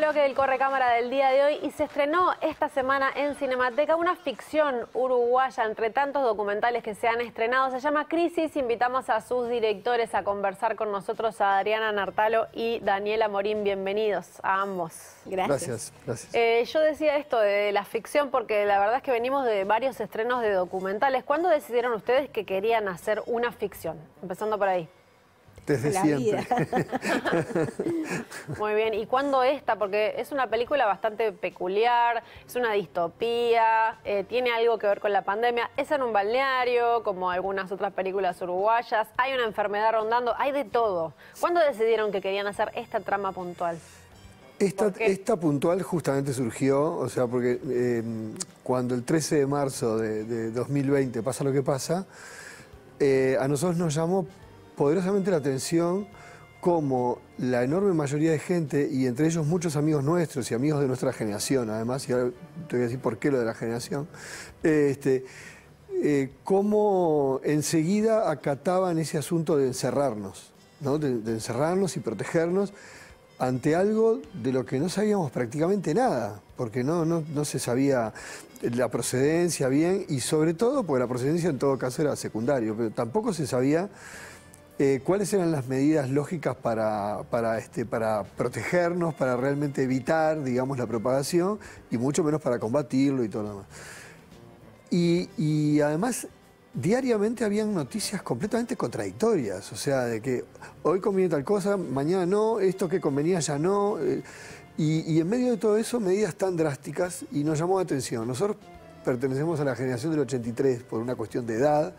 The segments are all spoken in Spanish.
bloque del Correcámara del día de hoy y se estrenó esta semana en Cinemateca una ficción uruguaya entre tantos documentales que se han estrenado. Se llama Crisis. Invitamos a sus directores a conversar con nosotros, a Adriana Nartalo y Daniela Morín. Bienvenidos a ambos. Gracias. Yo decía esto de la ficción porque la verdad es que venimos de varios estrenos de documentales. ¿Cuándo decidieron ustedes que querían hacer una ficción? Empezando por ahí. Desde siempre. Muy bien, ¿y cuándo esta? Porque es una película bastante peculiar, es una distopía, tiene algo que ver con la pandemia, es en un balneario, como algunas otras películas uruguayas, hay una enfermedad rondando, hay de todo. ¿Cuándo decidieron que querían hacer esta trama puntual? Esta puntual justamente surgió, o sea, porque cuando el 13 de marzo de 2020 pasa lo que pasa, a nosotros nos llamó poderosamente la atención como la enorme mayoría de gente, y entre ellos muchos amigos nuestros y amigos de nuestra generación, además, y ahora te voy a decir por qué lo de la generación, cómo enseguida acataban ese asunto de encerrarnos, ¿no? de encerrarnos y protegernos ante algo de lo que no sabíamos prácticamente nada, porque no se sabía la procedencia bien, y sobre todo porque la procedencia en todo caso era secundario, pero tampoco se sabía cuáles eran las medidas lógicas para protegernos, para realmente evitar, digamos, la propagación, y mucho menos para combatirlo y todo lo demás. Y además, diariamente habían noticias completamente contradictorias, o sea, de que hoy conviene tal cosa, mañana no, esto que convenía ya no, y en medio de todo eso, medidas tan drásticas, y nos llamó la atención. Nosotros pertenecemos a la generación del 83 por una cuestión de edad,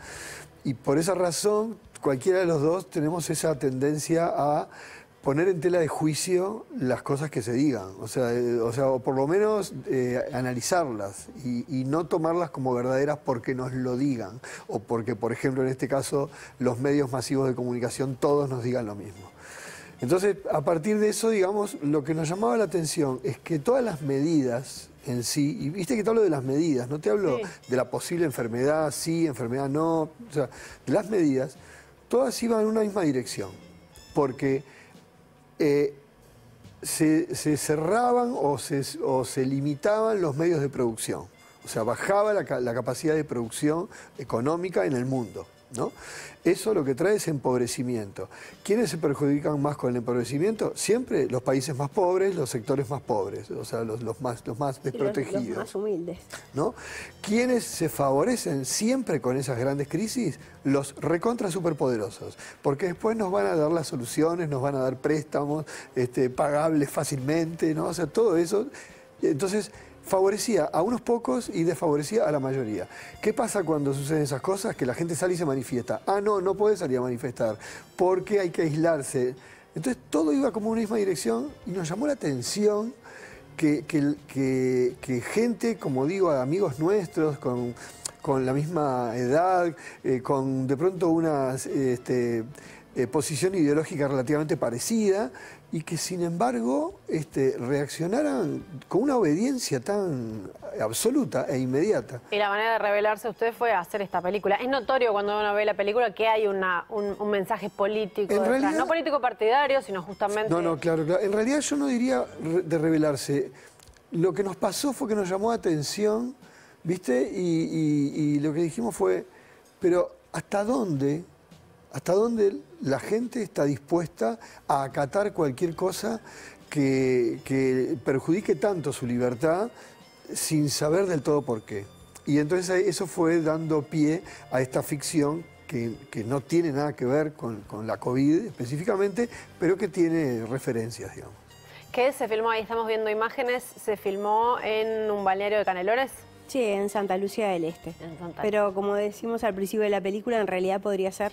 y por esa razón, cualquiera de los dos tenemos esa tendencia a poner en tela de juicio las cosas que se digan, o sea, o por lo menos analizarlas y no tomarlas como verdaderas porque nos lo digan, o porque, por ejemplo, en este caso, los medios masivos de comunicación todos nos digan lo mismo. Entonces, a partir de eso, digamos, lo que nos llamaba la atención es que todas las medidas en sí, y viste que te hablo de las medidas, no te hablo de la posible enfermedad, sí, enfermedad no, o sea, de las medidas, todas iban en una misma dirección, porque se cerraban o se limitaban los medios de producción, o sea, bajaba la capacidad de producción económica en el mundo, ¿no? Eso lo que trae es empobrecimiento. ¿Quiénes se perjudican más con el empobrecimiento? Siempre los países más pobres, los sectores más pobres, o sea, los más desprotegidos. Los más humildes. ¿No? ¿Quiénes se favorecen siempre con esas grandes crisis? Los recontra superpoderosos, porque después nos van a dar las soluciones, nos van a dar préstamos pagables fácilmente, ¿no? O sea, todo eso. Entonces, favorecía a unos pocos y desfavorecía a la mayoría. ¿Qué pasa cuando suceden esas cosas? Que la gente sale y se manifiesta. Ah, no puede salir a manifestar, porque hay que aislarse. Entonces todo iba como en una misma dirección, y nos llamó la atención que gente, como digo, amigos nuestros, con la misma edad, con de pronto una posición ideológica relativamente parecida, y que sin embargo reaccionaran con una obediencia tan absoluta e inmediata. Y la manera de revelarse usted fue hacer esta película. Es notorio cuando uno ve la película que hay un mensaje político en realidad, no político partidario, sino justamente... No, claro. En realidad yo no diría de revelarse. Lo que nos pasó fue que nos llamó la atención, ¿viste? Y lo que dijimos fue, pero ¿hasta dónde la gente está dispuesta a acatar cualquier cosa que perjudique tanto su libertad sin saber del todo por qué? Y entonces eso fue dando pie a esta ficción que no tiene nada que ver con la COVID específicamente, pero que tiene referencias, digamos. ¿Qué se filmó? Ahí estamos viendo imágenes. ¿Se filmó en un balneario de Canelones? Sí, en Santa Lucía del Este. Pero como decimos al principio de la película, en realidad podría ser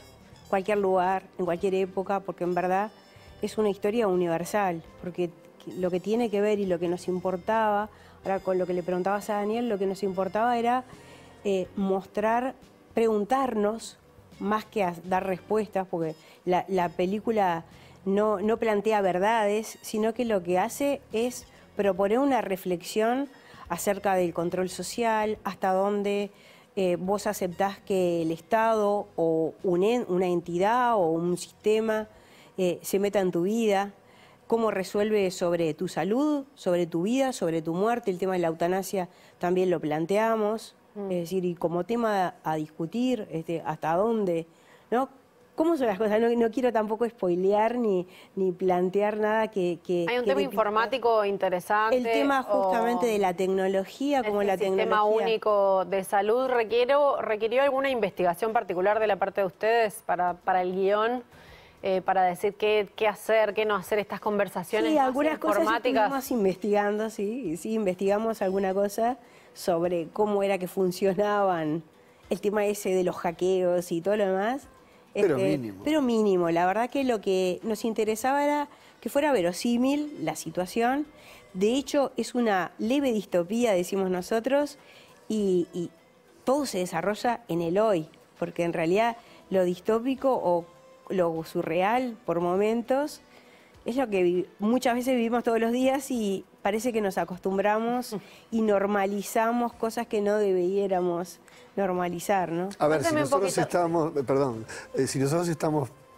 cualquier lugar, en cualquier época, porque en verdad es una historia universal, porque lo que tiene que ver y lo que nos importaba, ahora con lo que le preguntabas a Daniel, lo que nos importaba era mostrar, preguntarnos, más que a dar respuestas, porque la película no plantea verdades, sino que lo que hace es proponer una reflexión acerca del control social, hasta dónde vos aceptás que el Estado o una entidad o un sistema se meta en tu vida, cómo resuelve sobre tu salud, sobre tu vida, sobre tu muerte. El tema de la eutanasia también lo planteamos, es decir, y como tema a discutir, hasta dónde, ¿no? ¿Cómo son las cosas? No quiero tampoco spoilear ni plantear nada que... Hay un tema informático interesante. El tema justamente de la tecnología, como la tecnología... ¿El sistema único de salud requirió alguna investigación particular de la parte de ustedes para el guión? Para decir qué hacer, qué no hacer, estas conversaciones sí, más algunas informáticas. Cosas estuvimos investigando, sí, investigamos alguna cosa sobre cómo era que funcionaban el tema ese de los hackeos y todo lo demás. Pero mínimo. Pero mínimo. La verdad que lo que nos interesaba era que fuera verosímil la situación. De hecho, es una leve distopía, decimos nosotros, y todo se desarrolla en el hoy, porque en realidad lo distópico o lo surreal por momentos es lo que muchas veces vivimos todos los días y parece que nos acostumbramos y normalizamos cosas que no debiéramos normalizar, ¿no? A ver, si nosotros estamos,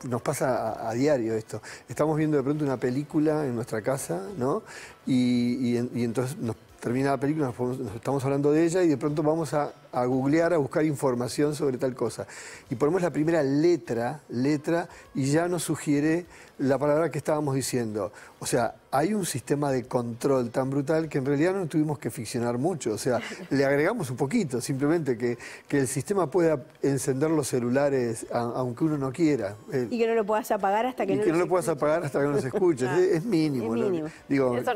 nos pasa a diario esto. Estamos viendo de pronto una película en nuestra casa, ¿no? Y entonces nos termina la película, nos estamos hablando de ella y de pronto vamos a googlear, a buscar información sobre tal cosa. Y ponemos la primera letra y ya nos sugiere la palabra que estábamos diciendo. O sea, hay un sistema de control tan brutal que en realidad no tuvimos que ficcionar mucho. O sea, le agregamos un poquito, simplemente que el sistema pueda encender los celulares aunque uno no quiera. Y que no lo puedas apagar hasta que no lo puedas apagar hasta que no se escuche. Es mínimo. Es mínimo. Digo, eso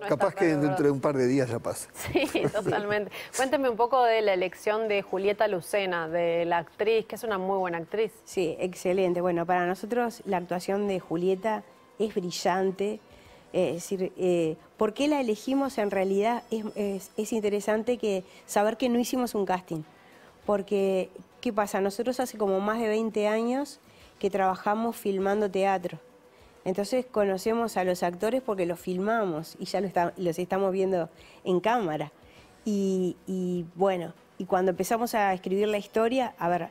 capaz que dentro de un par de días ya pasa. Sí, totalmente. Cuénteme un poco de la elección de Julieta Lucena, de la actriz, que es una muy buena actriz. Sí, excelente. Bueno, para nosotros la actuación de Julieta es brillante. Es decir, ¿por qué la elegimos? En realidad es interesante saber que no hicimos un casting. Porque, ¿qué pasa? Nosotros hace como más de 20 años que trabajamos filmando teatro. Entonces conocemos a los actores porque los filmamos y ya los estamos viendo en cámara. Y bueno, y cuando empezamos a escribir la historia, a ver,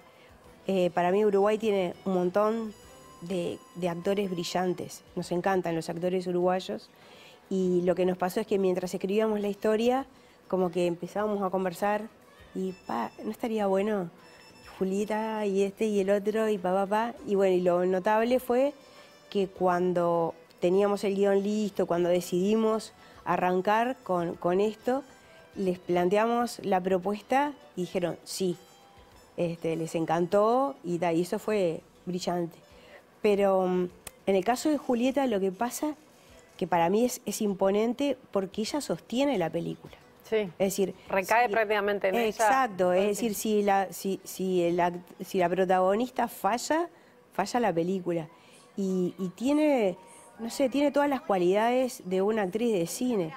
para mí Uruguay tiene un montón de actores brillantes. Nos encantan los actores uruguayos. Y lo que nos pasó es que mientras escribíamos la historia, como que empezábamos a conversar y, ¿no estaría bueno Julieta y este y el otro y Y bueno, y lo notable fue que cuando teníamos el guión listo, cuando decidimos arrancar con esto, les planteamos la propuesta y dijeron sí, les encantó y eso fue brillante. Pero en el caso de Julieta lo que pasa, que para mí es imponente porque ella sostiene la película. Sí, es decir, recae prácticamente en ella. Exacto, es decir, si la protagonista falla la película. Y tiene, no sé, tiene todas las cualidades de una actriz de cine.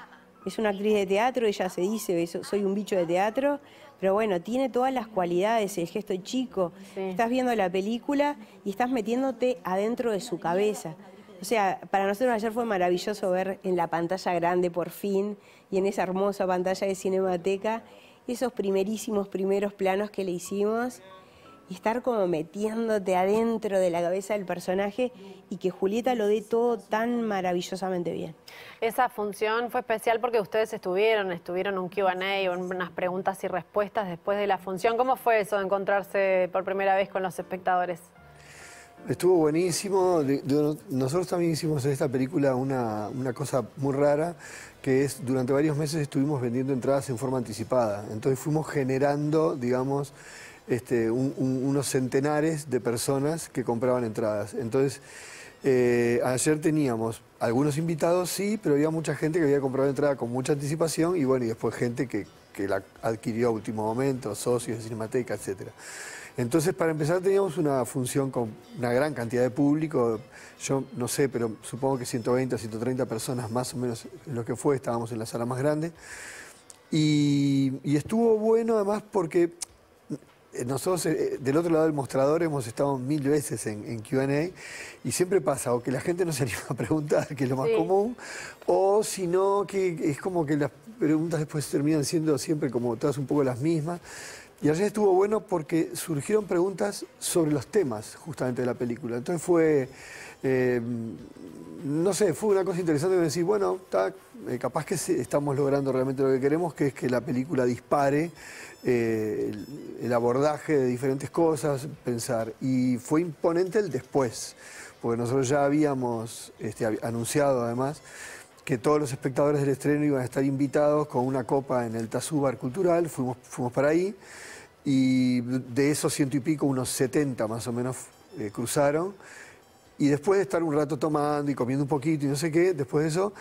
Es una actriz de teatro, ella se dice, soy un bicho de teatro, pero bueno, tiene todas las cualidades, el gesto chico. Sí. Estás viendo la película y estás metiéndote adentro de su cabeza. O sea, para nosotros ayer fue maravilloso ver en la pantalla grande por fin y en esa hermosa pantalla de Cinemateca esos primeros planos que le hicimos y estar como metiéndote adentro de la cabeza del personaje y que Julieta lo dé todo tan maravillosamente bien. Esa función fue especial porque ustedes estuvieron un Q&A, unas preguntas y respuestas después de la función. ¿Cómo fue eso de encontrarse por primera vez con los espectadores? Estuvo buenísimo. Nosotros también hicimos en esta película una cosa muy rara, que es durante varios meses estuvimos vendiendo entradas en forma anticipada. Entonces fuimos generando, digamos, unos centenares de personas que compraban entradas. Entonces, ayer teníamos algunos invitados, sí, pero había mucha gente que había comprado entrada con mucha anticipación y bueno, y después gente que la adquirió a último momento, socios de Cinemateca, etcétera. Entonces, para empezar, teníamos una función con una gran cantidad de público. Yo no sé, pero supongo que 120 o 130 personas más o menos en lo que fue, estábamos en la sala más grande. Y estuvo bueno además porque nosotros del otro lado del mostrador hemos estado 1000 veces en Q&A y siempre pasa o que la gente no se anima a preguntar, que es lo más común, o si no, que es como que las preguntas después terminan siendo siempre como todas un poco las mismas. Y ayer estuvo bueno porque surgieron preguntas sobre los temas justamente de la película. Entonces fue, no sé, fue una cosa interesante de decir, bueno, capaz que estamos logrando realmente lo que queremos, que es que la película dispare el abordaje de diferentes cosas, pensar. Y fue imponente el después, porque nosotros ya habíamos anunciado además que todos los espectadores del estreno iban a estar invitados con una copa en el Tazú Bar Cultural, fuimos para ahí, y de esos 100 y pico, unos 70 más o menos cruzaron, y después de estar un rato tomando y comiendo un poquito y no sé qué, después de eso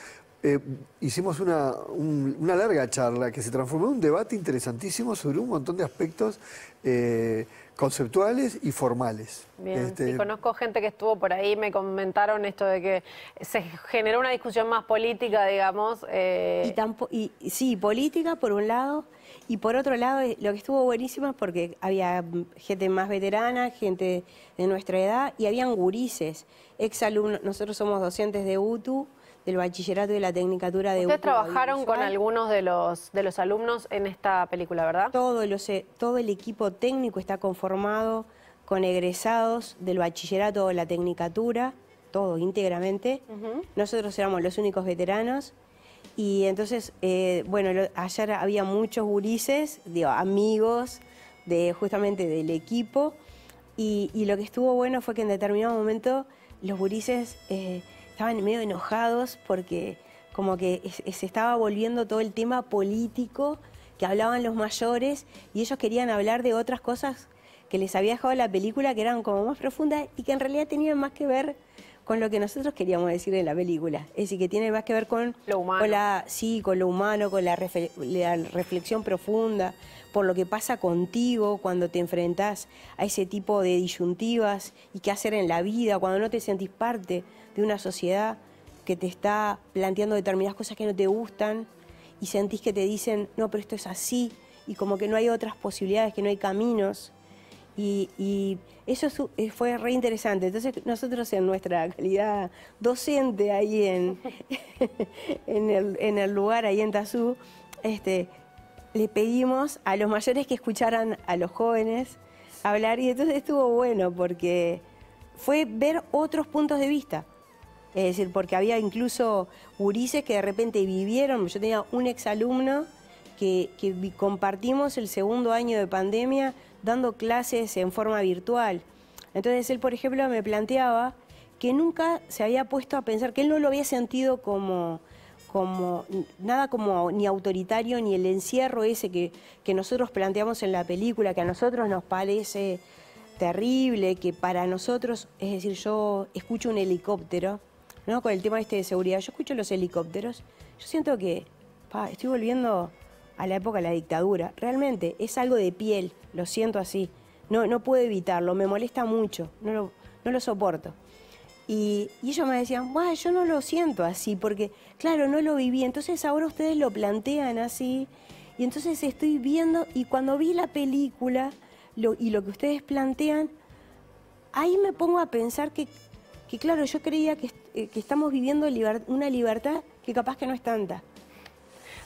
hicimos una larga charla que se transformó en un debate interesantísimo sobre un montón de aspectos conceptuales y formales. Bien, sí, conozco gente que estuvo por ahí, me comentaron esto de que se generó una discusión más política, digamos. Sí, política por un lado, y por otro lado lo que estuvo buenísimo es porque había gente más veterana, gente de nuestra edad, y habían gurises, exalumnos. Nosotros somos docentes de UTU, del bachillerato y de la tecnicatura de UTU. ¿Ustedes trabajaron con algunos de los alumnos en esta película, verdad? Todo el equipo técnico está conformado con egresados del bachillerato o la tecnicatura, todo íntegramente. Nosotros éramos los únicos veteranos. Y entonces, bueno, ayer había muchos gurises, amigos justamente del equipo. Y lo que estuvo bueno fue que en determinado momento los gurises estaban medio enojados porque como que se estaba volviendo todo el tema político que hablaban los mayores, y ellos querían hablar de otras cosas que les había dejado la película, que eran como más profundas y que en realidad tenían más que ver con lo que nosotros queríamos decir en la película. Es decir, que tiene más que ver con lo humano. Con lo humano, con la reflexión profunda, por lo que pasa contigo cuando te enfrentás a ese tipo de disyuntivas y qué hacer en la vida, cuando no te sentís parte de una sociedad que te está planteando determinadas cosas que no te gustan y sentís que te dicen, no, pero esto es así, y como que no hay otras posibilidades, que no hay caminos. Y eso fue re interesante. Entonces nosotros en nuestra calidad docente ahí en el lugar, ahí en Tazú, le pedimos a los mayores que escucharan a los jóvenes hablar, y entonces estuvo bueno porque fue ver otros puntos de vista. Es decir, porque había incluso gurises que de repente vivieron. Yo tenía un exalumno que compartimos el segundo año de pandemia dando clases en forma virtual. Entonces él, por ejemplo, me planteaba que nunca se había puesto a pensar, que él no lo había sentido como nada como ni autoritario, ni el encierro ese que nosotros planteamos en la película, que a nosotros nos parece terrible, que para nosotros, es decir, yo escucho un helicóptero, ¿no? Con el tema de seguridad, yo escucho los helicópteros, yo siento que estoy volviendo a la época de la dictadura. Realmente es algo de piel, lo siento así. No puedo evitarlo, me molesta mucho, no lo soporto. Y ellos me decían, bueno, yo no lo siento así, porque claro, no lo viví. Entonces ahora ustedes lo plantean así, y entonces estoy viendo, y cuando vi la película y lo que ustedes plantean, ahí me pongo a pensar que claro, yo creía que estamos viviendo una libertad que capaz que no es tanta.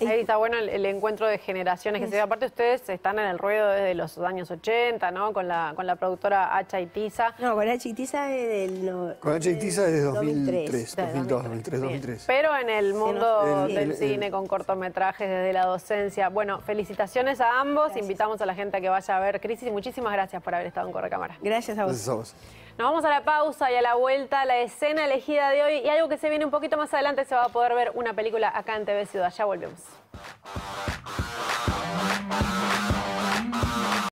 Ahí está bueno el encuentro de generaciones que se ve. Aparte ustedes están en el ruedo desde los años 80, ¿no? Con la productora Hacha y Tiza. No, con Hacha y Tiza Con Hacha y Tiza desde 2003, 2003. Pero en el mundo del cine, con cortometrajes, desde la docencia. Bueno, felicitaciones a ambos. Gracias. Invitamos a la gente a que vaya a ver Crisis y muchísimas gracias por haber estado en Correcámara. Gracias a vos. Gracias a vos. Nos vamos a la pausa y a la vuelta, la escena elegida de hoy y algo que se viene un poquito más adelante. Se va a poder ver una película acá en TV Ciudad. Ya volvemos.